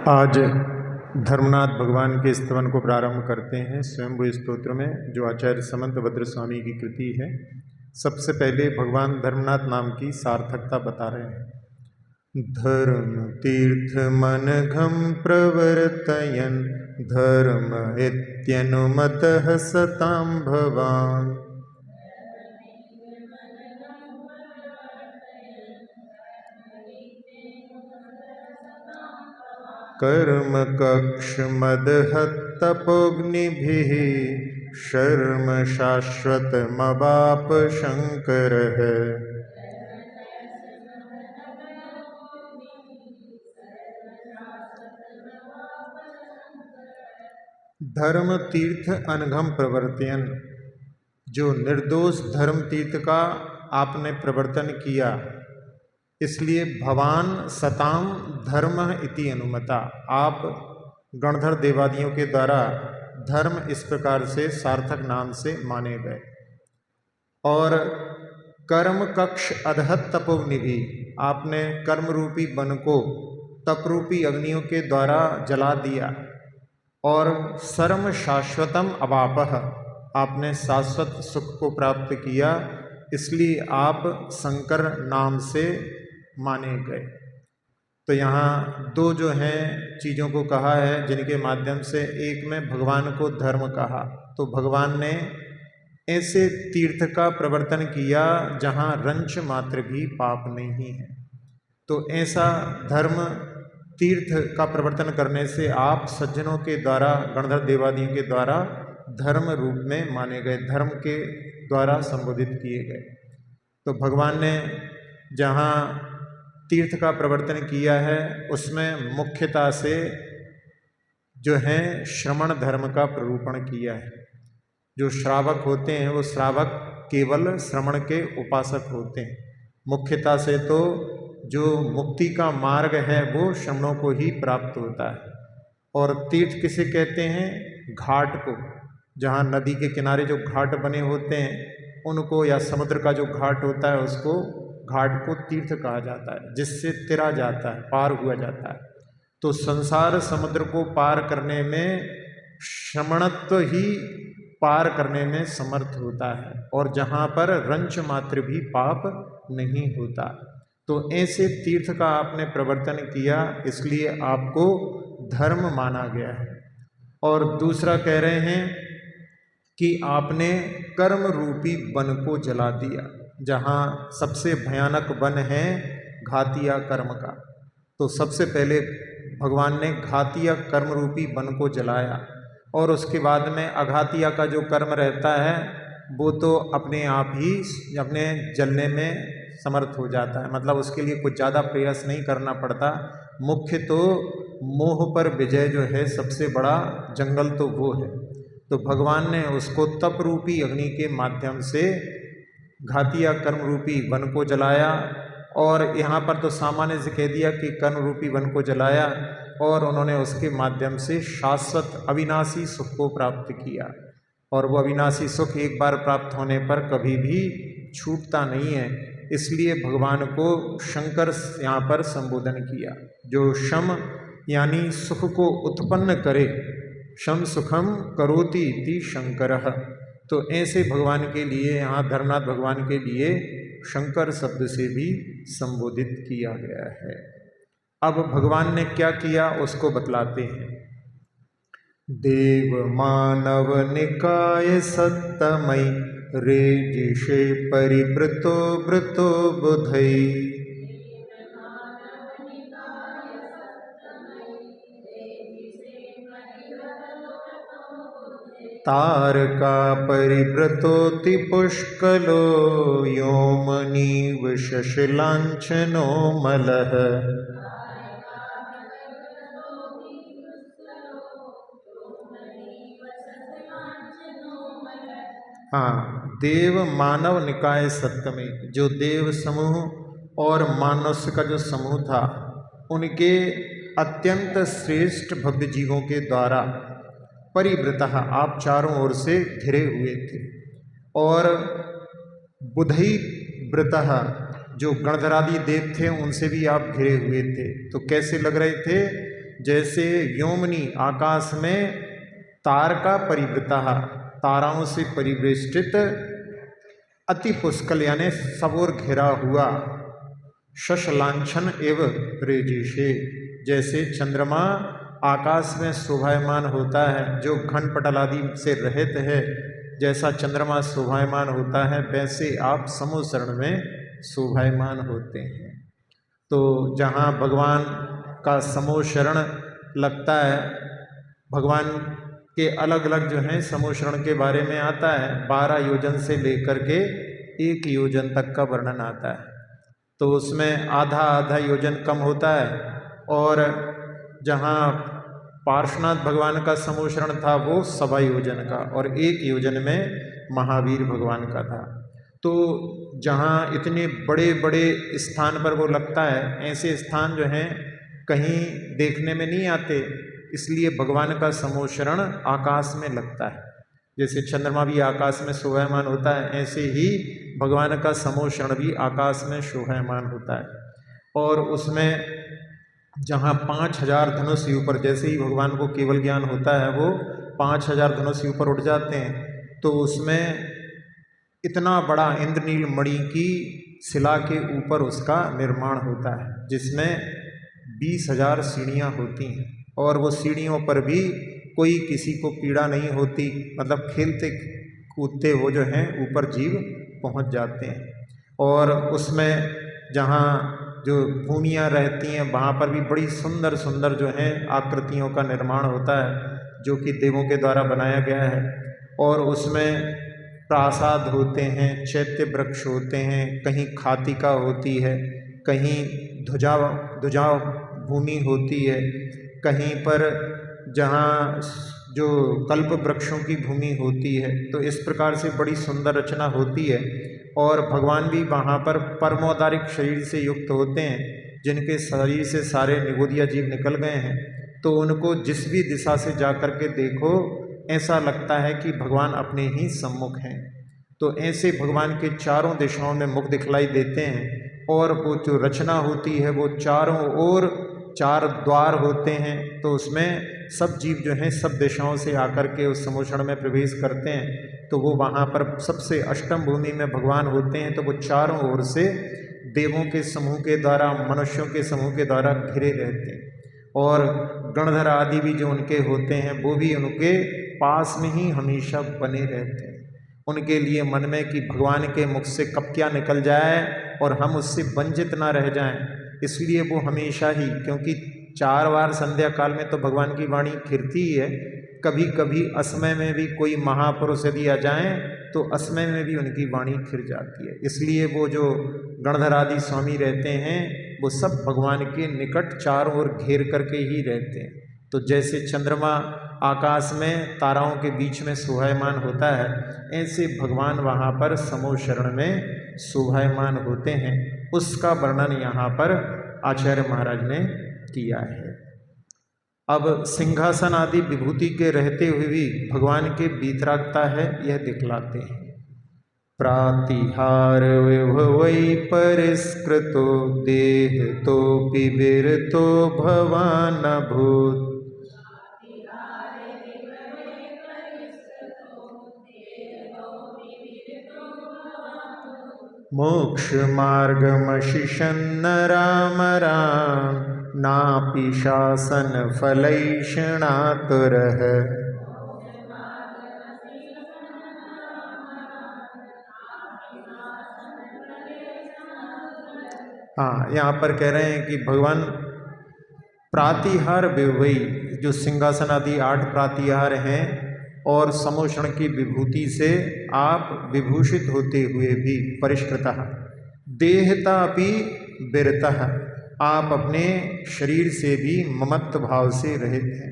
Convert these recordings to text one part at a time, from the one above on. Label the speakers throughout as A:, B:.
A: आज धर्मनाथ भगवान के स्तवन को प्रारंभ करते हैं स्वयंभू स्तोत्र में, जो आचार्य समंतभद्र स्वामी की कृति है। सबसे पहले भगवान धर्मनाथ नाम की सार्थकता बता रहे हैं। धर्म तीर्थ मन घम प्रवर्तयन धर्म इत्यनुमतः सतां भवान्। कर्म कक्ष मदहत्तपोग्निभिः शर्म शाश्वतमवाप शंकरः। धर्म तीर्थ अनघम प्रवर्तयन, जो निर्दोष धर्म तीर्थ का आपने प्रवर्तन किया, इसलिए भवान सताम धर्म इति अनुमता, आप गणधर देवादियों के द्वारा धर्म इस प्रकार से सार्थक नाम से माने गए। और कर्म कक्ष अधहत तपोग्नि भी, आपने कर्म रूपी वन को तप रूपी अग्नियों के द्वारा जला दिया। और सर्म शाश्वतम अवापह, आपने शाश्वत सुख को प्राप्त किया, इसलिए आप शंकर नाम से माने गए। तो यहाँ दो जो हैं चीज़ों को कहा है, जिनके माध्यम से एक में भगवान को धर्म कहा, तो भगवान ने ऐसे तीर्थ का प्रवर्तन किया जहाँ रंच मात्र भी पाप नहीं है। तो ऐसा धर्म तीर्थ का प्रवर्तन करने से आप सज्जनों के द्वारा, गणधर देवादियों के द्वारा धर्म रूप में माने गए, धर्म के द्वारा संबोधित किए गए। तो भगवान ने जहाँ तीर्थ का प्रवर्तन किया है, उसमें मुख्यता से जो है श्रमण धर्म का प्ररूपण किया है। जो श्रावक होते हैं वो श्रावक केवल श्रमण के उपासक होते हैं। मुख्यता से तो जो मुक्ति का मार्ग है वो श्रमणों को ही प्राप्त होता है। और तीर्थ किसे कहते हैं? घाट को, जहाँ नदी के किनारे जो घाट बने होते हैं उनको, या समुद्र का जो घाट होता है उसको घाट को तीर्थ कहा जाता है, जिससे तिरा जाता है, पार हुआ जाता है। तो संसार समुद्र को पार करने में श्रमणत्व ही पार करने में समर्थ होता है, और जहाँ पर रंच मात्र भी पाप नहीं होता। तो ऐसे तीर्थ का आपने प्रवर्तन किया, इसलिए आपको धर्म माना गया है। और दूसरा कह रहे हैं कि आपने कर्म रूपी वन को जला दिया, जहाँ सबसे भयानक वन है घातिया कर्म का। तो सबसे पहले भगवान ने घातिया कर्म रूपी वन को जलाया, और उसके बाद में अघातिया का जो कर्म रहता है वो तो अपने आप ही अपने जलने में समर्थ हो जाता है, मतलब उसके लिए कुछ ज़्यादा प्रयास नहीं करना पड़ता। मुख्य तो मोह पर विजय जो है, सबसे बड़ा जंगल तो वो है। तो भगवान ने उसको तप रूपी अग्नि के माध्यम से घातिया कर्म रूपी वन को जलाया। और यहाँ पर तो सामान्य से कह दिया कि कर्म रूपी वन को जलाया, और उन्होंने उसके माध्यम से शाश्वत अविनाशी सुख को प्राप्त किया। और वो अविनाशी सुख एक बार प्राप्त होने पर कभी भी छूटता नहीं है, इसलिए भगवान को शंकर यहाँ पर संबोधन किया। जो शम यानी सुख को उत्पन्न करे, शम सुखम करोति इति शंकरः। तो ऐसे भगवान के लिए, यहाँ धर्मनाथ भगवान के लिए शंकर शब्द से भी संबोधित किया गया है। अब भगवान ने क्या किया उसको बतलाते हैं। देव मानव निकाय सत्तमयि रेजिषे परिवृतो वृतो बुधै। तारका परिव्रतोति पुष्कलो योमनीव शशिलांछनो मलः। हाँ, देव मानव निकाय सप्तमी, जो देव समूह और मानुष्य का जो समूह था, उनके अत्यंत श्रेष्ठ भक्त जीवों के द्वारा परिवृतः, आप चारों ओर से घिरे हुए थे। और बुधई व्रतः, जो गणधरादि देव थे उनसे भी आप घिरे हुए थे। तो कैसे लग रहे थे? जैसे व्योमनी आकाश में तारका परिवृता, ताराओं से परिवेष्टित, अति पुष्कल यानी सबोर घिरा हुआ, शशलांछन एव रेजिषे, जैसे चंद्रमा आकाश में शोभायमान होता है, जो घन पटल आदि से रहित है, जैसा चंद्रमा शोभायमान होता है वैसे आप समूह शरण में शोभायमान होते हैं। तो जहाँ भगवान का समूह शरण लगता है, भगवान के अलग अलग जो हैं समूह शरण के बारे में आता है, 12 योजन से लेकर के 1 योजन तक का वर्णन आता है। तो उसमें आधा आधा योजन कम होता है, और जहाँ पार्श्वनाथ भगवान का समूह शरण था वो 1.25 योजन का, और 1 योजन में महावीर भगवान का था। तो जहाँ इतने बड़े बड़े स्थान पर वो लगता है, ऐसे स्थान जो हैं कहीं देखने में नहीं आते, इसलिए भगवान का समूह शरण आकाश में लगता है। जैसे चंद्रमा भी आकाश में शोभायमान होता है, ऐसे ही भगवान का समूह शरण भी आकाश में शोभायमान होता है। और उसमें जहाँ 5000 धनुष से ऊपर, जैसे ही भगवान को केवल ज्ञान होता है वो 5000 धनुष से ऊपर उठ जाते हैं, तो उसमें इतना बड़ा इंद्रनील मणि की शिला के ऊपर उसका निर्माण होता है, जिसमें 20,000 सीढ़ियाँ होती हैं, और वो सीढ़ियों पर भी कोई किसी को पीड़ा नहीं होती, मतलब खेलते कूदते वो जो हैं ऊपर जीव पहुंच जाते हैं। और उसमें जहाँ जो भूमियाँ रहती हैं वहाँ पर भी बड़ी सुंदर सुंदर जो हैं आकृतियों का निर्माण होता है, जो कि देवों के द्वारा बनाया गया है। और उसमें प्रासाद होते हैं, चैत्य वृक्ष होते हैं, कहीं खातिका होती है, कहीं ध्वजा भूमि होती है, कहीं पर जहाँ जो कल्प वृक्षों की भूमि होती है। तो इस प्रकार से बड़ी सुंदर रचना होती है। और भगवान भी वहाँ पर परमोदारिक शरीर से युक्त होते हैं, जिनके शरीर से सारे निगोदिया जीव निकल गए हैं। तो उनको जिस भी दिशा से जा कर के देखो, ऐसा लगता है कि भगवान अपने ही सम्मुख हैं। तो ऐसे भगवान के चारों दिशाओं में मुख दिखलाई देते हैं। और वो जो रचना होती है वो चारों ओर 4 द्वार होते हैं, तो उसमें सब जीव जो हैं सब दिशाओं से आकर के उस समूह शरण में प्रवेश करते हैं। तो वो वहाँ पर सबसे अष्टम भूमि में भगवान होते हैं। तो वो चारों ओर से देवों के समूह के द्वारा, मनुष्यों के समूह के द्वारा घिरे रहते हैं। और गणधर आदि भी जो उनके होते हैं वो भी उनके पास में ही हमेशा बने रहते हैं। उनके लिए मन में कि भगवान के मुख से कब क्या निकल जाए और हम उससे वंचित ना रह जाएं, इसलिए वो हमेशा ही, क्योंकि 4 बार संध्या काल में तो भगवान की वाणी फिरती ही है, कभी कभी असमय में भी कोई महापुरुष यदि आ जाएं तो असमय में भी उनकी वाणी फिर जाती है। इसलिए वो जो गणधर आदि स्वामी रहते हैं वो सब भगवान के निकट चारों ओर घेर करके ही रहते हैं। तो जैसे चंद्रमा आकाश में ताराओं के बीच में शोभायमान होता है, ऐसे भगवान वहाँ पर समूह शरण में शोभायमान होते हैं। उसका वर्णन यहाँ पर आचार्य महाराज ने किया है। अब सिंहासन आदि विभूति के रहते हुए भी भगवान के वीतरागता है, यह दिखलाते हैं। प्रातिहार विभवै परिष्कृतो देह तो विविरतो भवान भूत, मोक्ष मार्गमशिषन्न राम राम, नापि शासन फलैषणातुरः। हाँ, यहाँ पर कह रहे हैं कि भगवान प्रातिहार विभवै, जो सिंहासन आदि 8 प्रातिहार हैं, और समोषण की विभूति से आप विभूषित होते हुए भी परिष्कृतः, देहतापि विरतः, आप अपने शरीर से भी ममत्व भाव से रहित हैं।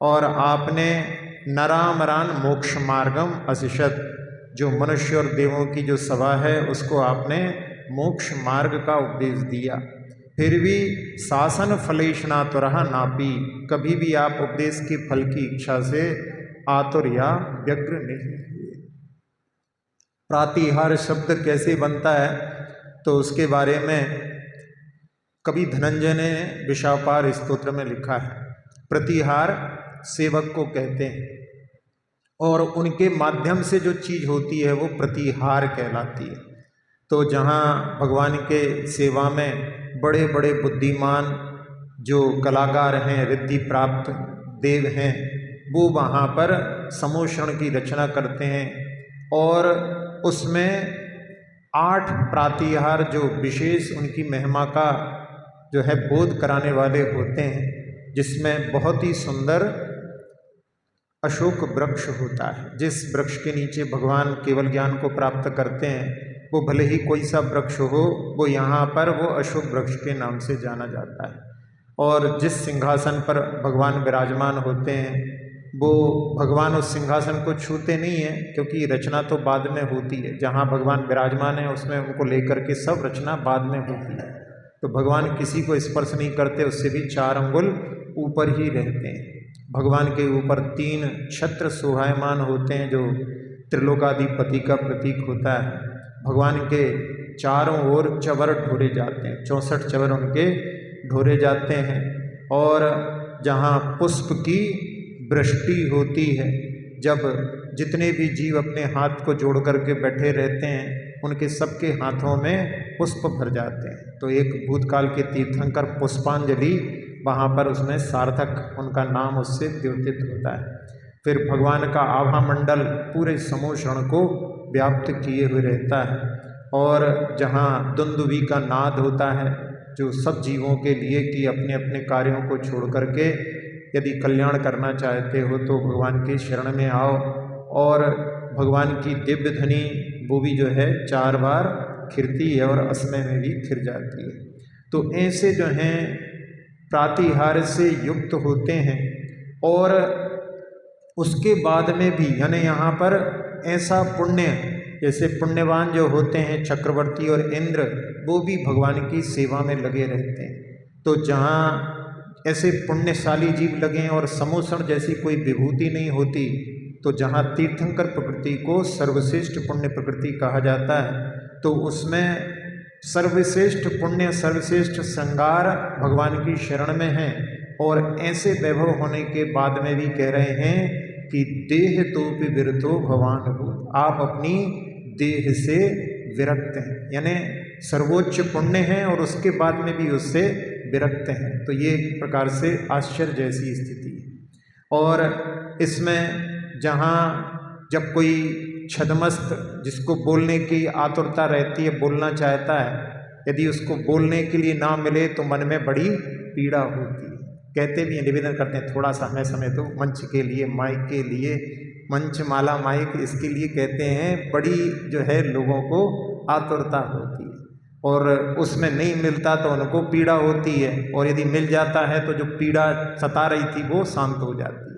A: और आपने नरामरान मोक्ष मार्गम अशिषत, जो मनुष्य और देवों की जो सभा है उसको आपने मोक्ष मार्ग का उपदेश दिया। फिर भी शासन फलेषणातुरः नापि, कभी भी आप उपदेश के फल की इच्छा से आतुर या व्यग्र नहीं हुए। प्रातिहार शब्द कैसे बनता है तो उसके बारे में कवि धनंजय ने विशापार स्तोत्र में लिखा है, प्रतिहार सेवक को कहते हैं और उनके माध्यम से जो चीज़ होती है वो प्रतिहार कहलाती है। तो जहाँ भगवान के सेवा में बड़े बड़े बुद्धिमान जो कलाकार हैं, रिद्धि प्राप्त देव हैं, वो वहाँ पर समोषण की रचना करते हैं और उसमें 8 प्रातिहार जो विशेष उनकी महिमा का जो है बोध कराने वाले होते हैं, जिसमें बहुत ही सुंदर अशोक वृक्ष होता है। जिस वृक्ष के नीचे भगवान केवल ज्ञान को प्राप्त करते हैं, वो भले ही कोई सा वृक्ष हो, वो यहाँ पर वो अशोक वृक्ष के नाम से जाना जाता है। और जिस सिंहासन पर भगवान विराजमान होते हैं, वो भगवान उस सिंहासन को छूते नहीं हैं, क्योंकि रचना तो बाद में होती है। जहाँ भगवान विराजमान है उसमें उनको लेकर के सब रचना बाद में होती है। तो भगवान किसी को स्पर्श नहीं करते, उससे भी 4 अंगुल ऊपर ही रहते हैं। भगवान के ऊपर 3 छत्र शोभायमान होते हैं, जो त्रिलोकाधिपति का प्रतीक होता है। भगवान के चारों ओर चवर ढोरे जाते हैं, 64 चवर उनके ढोरे जाते हैं। और जहाँ पुष्प की वृष्टि होती है, जब जितने भी जीव अपने हाथ को जोड़ करके बैठे रहते हैं, उनके सबके हाथों में पुष्प भर जाते हैं। तो एक भूतकाल के तीर्थंकर पुष्पांजलि वहाँ पर उसमें सार्थक उनका नाम उससे द्योतित होता है। फिर भगवान का आभा मंडल पूरे समोषण को व्याप्त किए हुए रहता है। और जहाँ दुंदुभी का नाद होता है, जो सब जीवों के लिए कि अपने अपने कार्यों को छोड़ करके यदि कल्याण करना चाहते हो तो भगवान के शरण में आओ। और भगवान की दिव्य ध्वनि वो भी जो है 4 बार खिरती है और असमय में भी खिर जाती है। तो ऐसे जो हैं प्रातिहार्य से युक्त होते हैं। और उसके बाद में भी यानी यहाँ पर ऐसा पुण्य, जैसे पुण्यवान जो होते हैं चक्रवर्ती और इंद्र, वो भी भगवान की सेवा में लगे रहते हैं। तो जहाँ ऐसे पुण्यशाली जीव लगें और समोषण जैसी कोई विभूति नहीं होती, तो जहाँ तीर्थंकर प्रकृति को सर्वश्रेष्ठ पुण्य प्रकृति कहा जाता है, तो उसमें सर्वश्रेष्ठ पुण्य सर्वश्रेष्ठ श्रृंगार भगवान की शरण में है। और ऐसे वैभव होने के बाद में भी कह रहे हैं कि देह तो भी विरतो भवान भूत, आप अपनी देह से विरक्त हैं, यानी सर्वोच्च पुण्य है और उसके बाद में भी उससे विरक्त हैं। तो ये एक प्रकार से आश्चर्य जैसी स्थिति है। और इसमें जहाँ जब कोई छदमस्त जिसको बोलने की आतुरता रहती है, बोलना चाहता है, यदि उसको बोलने के लिए ना मिले तो मन में बड़ी पीड़ा होती है। कहते भी हैं, निवेदन करते हैं, थोड़ा सा हमें समय दो मंच के लिए, माइक के लिए, मंच माला माइक, इसके लिए कहते हैं बड़ी जो है लोगों को आतुरता होती है। और उसमें नहीं मिलता तो उनको पीड़ा होती है, और यदि मिल जाता है तो जो पीड़ा सता रही थी वो शांत हो जाती है।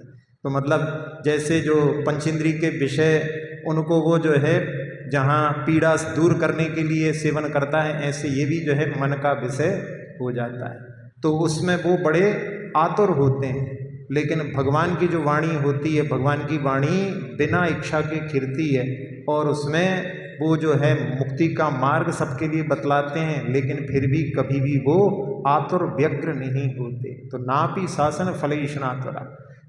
A: तो मतलब जैसे जो पंचेंद्री के विषय उनको वो जो है जहाँ पीड़ा दूर करने के लिए सेवन करता है, ऐसे ये भी जो है मन का विषय हो जाता है। तो उसमें वो बड़े आतुर होते हैं। लेकिन भगवान की जो वाणी होती है, भगवान की वाणी बिना इच्छा के खिरती है, और उसमें वो जो है मुक्ति का मार्ग सबके लिए बतलाते हैं, लेकिन फिर भी कभी भी वो आतुर व्यग्र नहीं होते। तो नापि शासन फलैषणातुरा,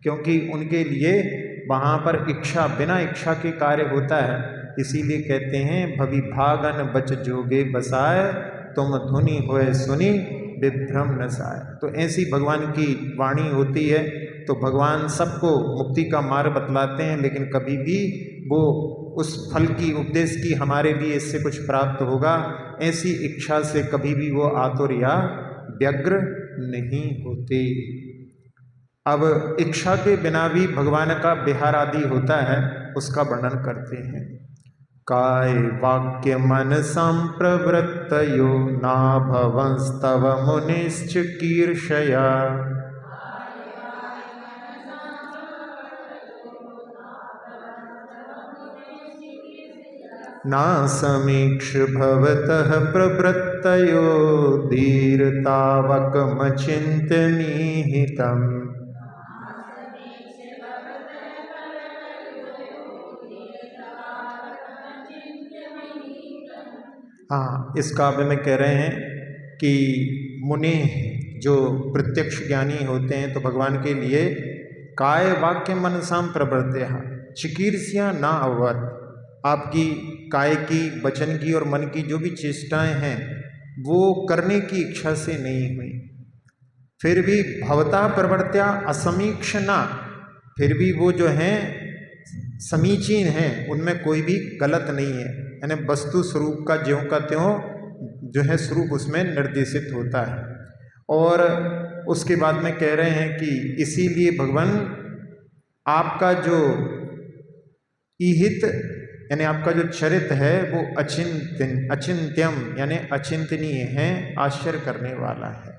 A: क्योंकि उनके लिए वहाँ पर इच्छा बिना इच्छा के कार्य होता है। इसीलिए कहते हैं भविभागन बच जोगे बसाए, तुम धुनि होए सुनी विभ्रम न साय। तो ऐसी भगवान की वाणी होती है। तो भगवान सबको मुक्ति का मार्ग बतलाते हैं, लेकिन कभी भी वो उस फल की उपदेश की हमारे लिए इससे कुछ प्राप्त होगा ऐसी इच्छा से कभी भी वो आतुर या व्यग्र नहीं होते। अब इच्छा के बिना भी भगवान का विहार आदि होता है, उसका वर्णन करते हैं। काय वाक्य मन संप्रवृत्तयो ना भवंस्तव मुनिश्च कीर्षया, ना समीक्ष भवतः प्रवृत्तयो धीरतावकमचिन्तनीहितम्। हाँ, इस काव्य में कह रहे हैं कि मुनि जो प्रत्यक्ष ज्ञानी होते हैं तो भगवान के लिए काय वाक्य मनसाम प्रवर्त्य चिकीर्ष्या ना अवत, आपकी काय की, वचन की और मन की जो भी चेष्टाएं हैं वो करने की इच्छा से नहीं हुई, फिर भी भवता प्रवर्त्या असमीक्षणा, फिर भी वो जो हैं समीचीन हैं, उनमें कोई भी गलत नहीं है, यानी वस्तु स्वरूप का ज्यों का त्यों जो है स्वरूप उसमें निर्देशित होता है। और उसके बाद में कह रहे हैं कि इसीलिए भगवान आपका जो ईहित यानी आपका जो चरित्र है वो अचिंत्यम यानी अचिंतनीय है, आश्चर्य करने वाला है।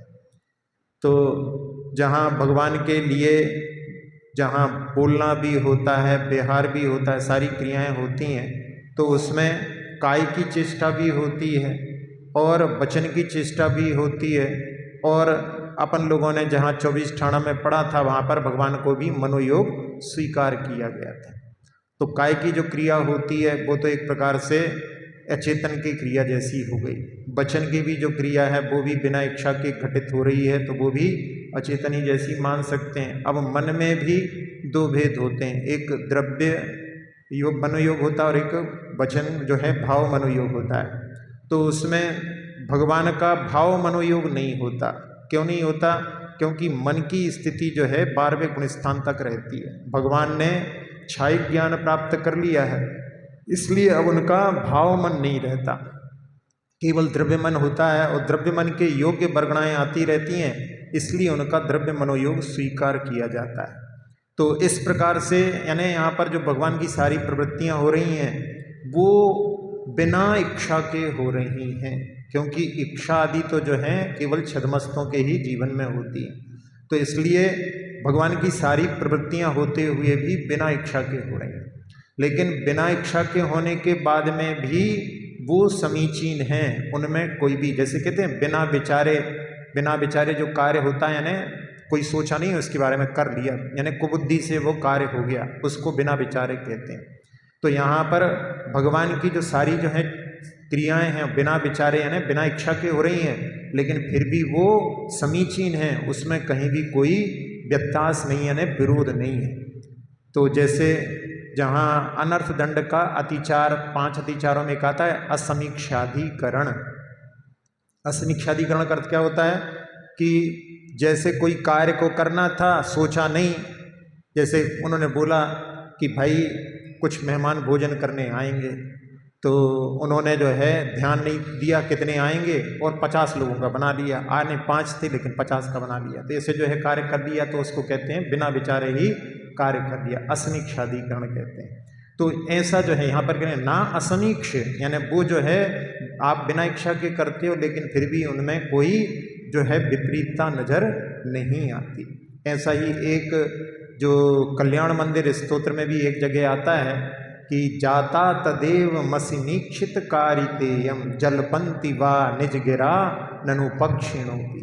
A: तो जहाँ भगवान के लिए जहाँ बोलना भी होता है, व्यवहार भी होता है, सारी क्रियाएं होती हैं, तो उसमें काय की चेष्टा भी होती है और वचन की चेष्टा भी होती है। और अपन लोगों ने जहाँ 24 ठाणा में पढ़ा था वहाँ पर भगवान को भी मनोयोग स्वीकार किया गया था। तो काय की जो क्रिया होती है वो तो एक प्रकार से अचेतन की क्रिया जैसी हो गई, वचन की भी जो क्रिया है वो भी बिना इच्छा के घटित हो रही है तो वो भी अचेतनी जैसी मान सकते हैं। अब मन में भी दो भेद होते हैं, एक द्रव्य योग मनोयोग होता है और एक वचन जो है भाव मनोयोग होता है। तो उसमें भगवान का भाव मनोयोग नहीं होता। क्यों नहीं होता? क्योंकि मन की स्थिति जो है 12वें गुण स्थान तक रहती है। भगवान ने क्षायिक ज्ञान प्राप्त कर लिया है, इसलिए अब उनका भाव मन नहीं रहता, केवल द्रव्य मन होता है और द्रव्य मन के योग्य वर्गणाएं आती रहती हैं, इसलिए उनका द्रव्य मनोयोग स्वीकार किया जाता है। तो इस प्रकार से यानी यहाँ पर जो भगवान की सारी प्रवृत्तियाँ हो रही हैं वो बिना इच्छा के हो रही हैं, क्योंकि इच्छा आदि तो जो है केवल छद्मस्तों के ही जीवन में होती है। तो इसलिए भगवान की सारी प्रवृत्तियाँ होते हुए भी बिना इच्छा के हो रही हैं, लेकिन बिना इच्छा के होने के बाद में भी वो समीचीन हैं, उनमें कोई भी, जैसे कहते हैं बिना विचारे जो कार्य होता है, यानी कोई सोचा नहीं उसके बारे में कर लिया, यानी कुबुद्धि से वो कार्य हो गया, उसको बिना विचारे कहते हैं। तो यहाँ पर भगवान की जो सारी जो है क्रियाएं हैं बिना विचारे यानी बिना इच्छा के हो रही हैं, लेकिन फिर भी वो समीचीन हैं, उसमें कहीं भी कोई व्यत्यास नहीं यानी विरोध नहीं है। तो जैसे जहाँ अनर्थ दंड का अतिचार 5 अतिचारों में कहता है असमीक्षाधिकरण। असमीक्षाधिकरण का अर्थ क्या होता है कि जैसे कोई कार्य को करना था, सोचा नहीं, जैसे उन्होंने बोला कि भाई कुछ मेहमान भोजन करने आएंगे, तो उन्होंने जो है ध्यान नहीं दिया कितने आएंगे और 50 लोगों का बना लिया, आने 5 थे लेकिन 50 का बना लिया, तो ऐसे जो है कार्य कर दिया, तो उसको कहते हैं बिना विचारे ही कार्य कर दिया, असमीक्षाधिकरण कहते हैं। तो ऐसा जो है यहाँ पर कह रहे हैं ना असमीक्ष, यानी वो जो है आप बिना इच्छा के करते हो लेकिन फिर भी उनमें कोई जो है विपरीतता नजर नहीं आती। ऐसा ही एक जो कल्याण मंदिर स्तोत्र में भी एक जगह आता है कि जाता तदेव मसिनीक्षित कारितेयम जलपंति वा निज गिरा ननु पक्षिणोपि।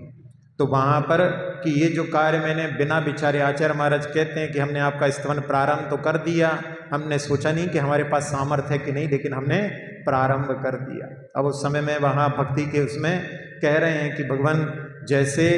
A: तो वहाँ पर कि ये जो कार्य मैंने बिना विचारे, आचार्य महाराज कहते हैं कि हमने आपका स्तवन प्रारंभ तो कर दिया, हमने सोचा नहीं कि हमारे पास सामर्थ्य है कि नहीं, लेकिन हमने प्रारंभ कर दिया। अब उस समय में वहाँ भक्ति के उसमें कह रहे हैं कि भगवान जैसे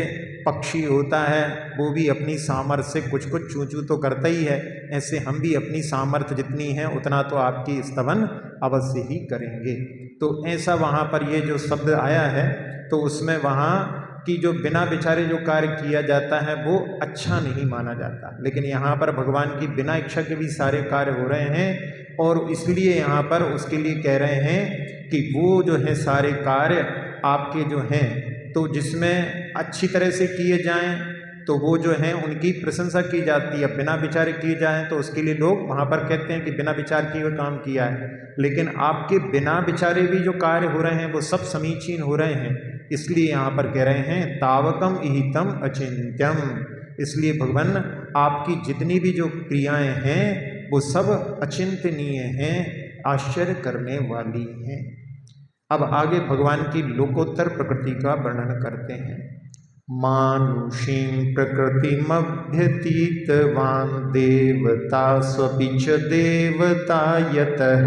A: पक्षी होता है वो भी अपनी सामर्थ्य से कुछ कुछ चूँ चूँ तो करता ही है, ऐसे हम भी अपनी सामर्थ्य जितनी है उतना तो आपकी स्तवन अवश्य ही करेंगे। तो ऐसा वहाँ पर ये जो शब्द आया है तो उसमें वहाँ कि जो बिना विचारे जो कार्य किया जाता है वो अच्छा नहीं माना जाता, लेकिन यहाँ पर भगवान की बिना इच्छा के भी सारे कार्य हो रहे हैं और इसलिए यहाँ पर उसके लिए कह रहे हैं कि वो जो है सारे कार्य आपके जो हैं तो जिसमें अच्छी तरह से किए जाएं तो वो जो है उनकी प्रशंसा की जाती है, बिना विचारे किए जाएं तो उसके लिए लोग वहाँ पर कहते हैं कि बिना विचार किए हुए काम किया है। लेकिन आपके बिना विचारे भी जो कार्य हो रहे हैं वो सब समीचीन हो रहे हैं, इसलिए यहाँ पर कह रहे हैं तावकम इहितम अचिंत्यम। इसलिए भगवान आपकी जितनी भी जो क्रियाएं हैं वो सब अचिंतनीय हैं, आश्चर्य करने वाली हैं। अब आगे भगवान की लोकोत्तर प्रकृति का वर्णन करते हैं। मानुषीं प्रकृतिमभ्यतीतवान् देवता स्वपि च देवता यतः।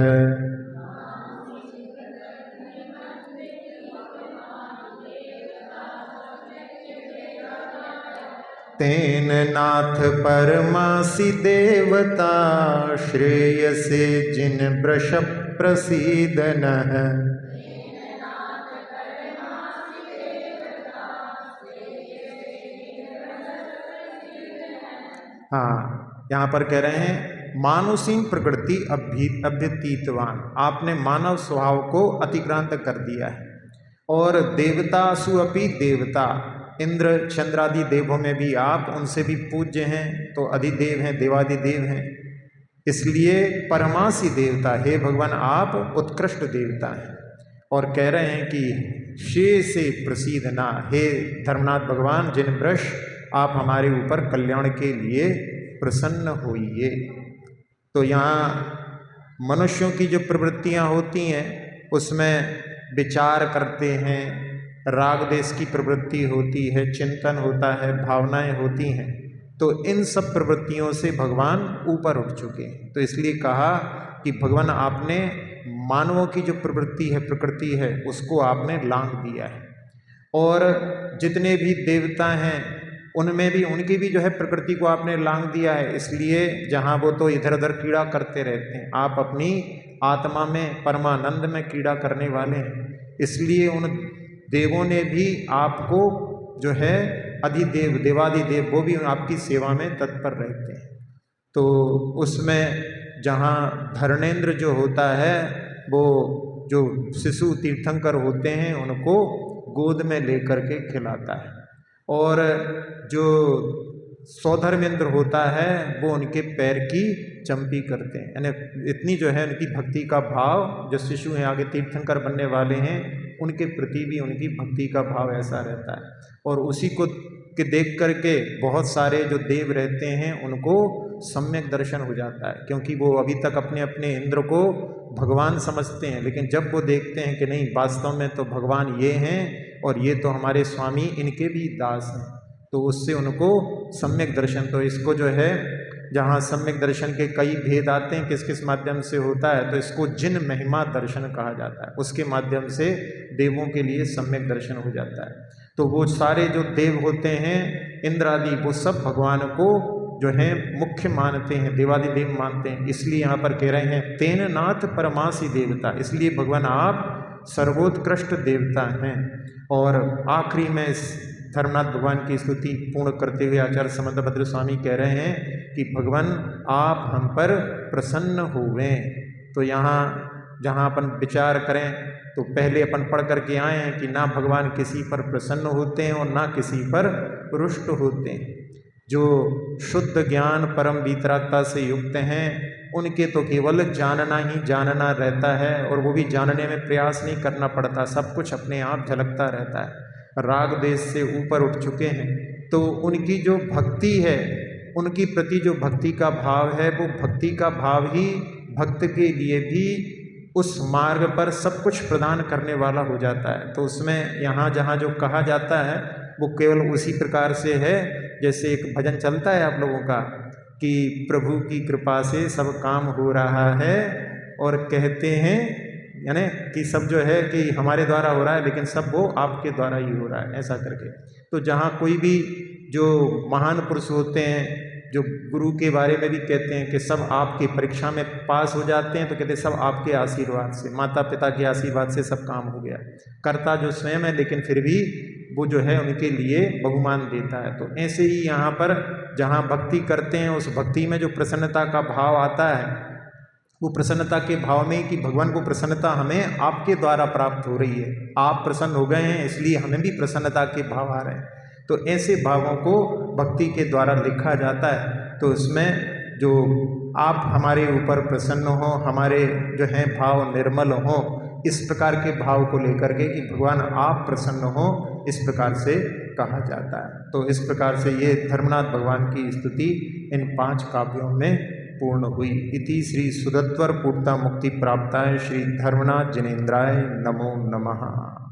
A: तेन नाथ परमासी देवता, श्रेयसे जिन वृष प्रसीदनः। हाँ, यहाँ पर कह रहे हैं मानुषी प्रकृति अभ्यतीतवान, आपने मानव स्वभाव को अतिक्रांत कर दिया है। और देवतासु अपि देवता, इंद्र चंद्रादि देवों में भी आप उनसे भी पूज्य हैं, तो अधिदेव हैं, देवादिदेव हैं। इसलिए परमासी देवता, हे भगवान आप उत्कृष्ट देवता हैं। और कह रहे हैं कि शे से प्रसिद्ध ना, हे धर्मनाथ भगवान जिन वृष आप हमारे ऊपर कल्याण के लिए प्रसन्न होइए। तो यहाँ मनुष्यों की जो प्रवृत्तियाँ होती हैं उसमें विचार करते हैं, राग देश की प्रवृत्ति होती है, चिंतन होता है, भावनाएं होती हैं। तो इन सब प्रवृत्तियों से भगवान ऊपर उठ चुके हैं। तो इसलिए कहा कि भगवान आपने मानवों की जो प्रवृत्ति है, प्रकृति है, उसको आपने लांघ दिया है। और जितने भी देवता हैं उनमें भी, उनकी भी जो है प्रकृति को आपने लांघ दिया है। इसलिए जहाँ वो तो इधर उधर क्रीड़ा करते रहते हैं, आप अपनी आत्मा में परमानंद में क्रीड़ा करने वाले हैं। इसलिए उन देवों ने भी आपको जो है अधिदेव, देवादिदेव, वो भी आपकी सेवा में तत्पर रहते हैं। तो उसमें जहाँ धर्मेंद्र जो होता है, वो जो शिशु तीर्थंकर होते हैं उनको गोद में लेकर के खिलाता है। और जो सौधर्मेंद्र होता है वो उनके पैर की चंपी करते हैं। यानी इतनी जो है उनकी भक्ति का भाव, जो शिशु हैं आगे तीर्थंकर बनने वाले हैं, उनके प्रति भी उनकी भक्ति का भाव ऐसा रहता है। और उसी को के देख करके बहुत सारे जो देव रहते हैं उनको सम्यक दर्शन हो जाता है, क्योंकि वो अभी तक अपने अपने इंद्र को भगवान समझते हैं। लेकिन जब वो देखते हैं कि नहीं, वास्तव में तो भगवान ये हैं और ये तो हमारे स्वामी इनके भी दास हैं, तो उससे उनको सम्यक दर्शन, तो इसको जो है जहाँ सम्यक दर्शन के कई भेद आते हैं, किस किस माध्यम से होता है, तो इसको जिन महिमा दर्शन कहा जाता है। उसके माध्यम से देवों के लिए सम्यक दर्शन हो जाता है। तो वो सारे जो देव होते हैं इंद्र आदि, वो सब भगवान को जो है मुख्य मानते हैं, देवादिदेव मानते हैं। इसलिए यहाँ पर कह रहे हैं तेन नाथ परमासी देवता, इसलिए भगवान आप सर्वोत्कृष्ट देवता हैं। और आखिरी में इस धर्मनाथ भगवान की स्तुति पूर्ण करते हुए आचार्य समंतभद्र स्वामी कह रहे हैं कि भगवान आप हम पर प्रसन्न हुए। तो यहाँ जहाँ अपन विचार करें तो पहले अपन पढ़ करके आए हैं कि ना भगवान किसी पर प्रसन्न होते हैं और ना किसी पर रुष्ट होते हैं। जो शुद्ध ज्ञान परम वीतरागता से युक्त हैं उनके तो केवल जानना ही जानना रहता है, और वो भी जानने में प्रयास नहीं करना पड़ता, सब कुछ अपने आप झलकता रहता है। राग देश से ऊपर उठ चुके हैं, तो उनकी जो भक्ति है, उनकी प्रति जो भक्ति का भाव है, वो भक्ति का भाव ही भक्त के लिए भी उस मार्ग पर सब कुछ प्रदान करने वाला हो जाता है। तो उसमें यहाँ जहाँ जो कहा जाता है वो केवल उसी प्रकार से है जैसे एक भजन चलता है आप लोगों का कि प्रभु की कृपा से सब काम हो रहा है, और कहते हैं यानी कि सब जो है कि हमारे द्वारा हो रहा है, लेकिन सब वो आपके द्वारा ही हो रहा है, ऐसा करके। तो जहाँ कोई भी जो महान पुरुष होते हैं, जो गुरु के बारे में भी कहते हैं कि सब आपकी परीक्षा में पास हो जाते हैं, तो कहते हैं सब आपके आशीर्वाद से, माता पिता के आशीर्वाद से सब काम हो गया। करता जो स्वयं है, लेकिन फिर भी वो जो है उनके लिए बहुमान देता है। तो ऐसे ही यहाँ पर जहाँ भक्ति करते हैं, उस भक्ति में जो प्रसन्नता का भाव आता है, वो प्रसन्नता के भाव में कि भगवान को प्रसन्नता हमें आपके द्वारा प्राप्त हो रही है, आप प्रसन्न हो गए हैं इसलिए हमें भी प्रसन्नता के भाव आ रहे हैं। तो ऐसे भावों को भक्ति के द्वारा लिखा जाता है। तो इसमें जो आप हमारे ऊपर प्रसन्न हो, हमारे जो हैं भाव निर्मल हो, इस प्रकार के भाव को लेकर के कि भगवान आप प्रसन्न हो, इस प्रकार से कहा जाता है। तो इस प्रकार से ये धर्मनाथ भगवान की स्तुति इन 5 काव्यों में पूर्ण हुई। इति श्री सुदत्वर पूर्ता मुक्ति प्राप्ताय श्री धर्मनाथ जिनेन्द्राय नमो नमः।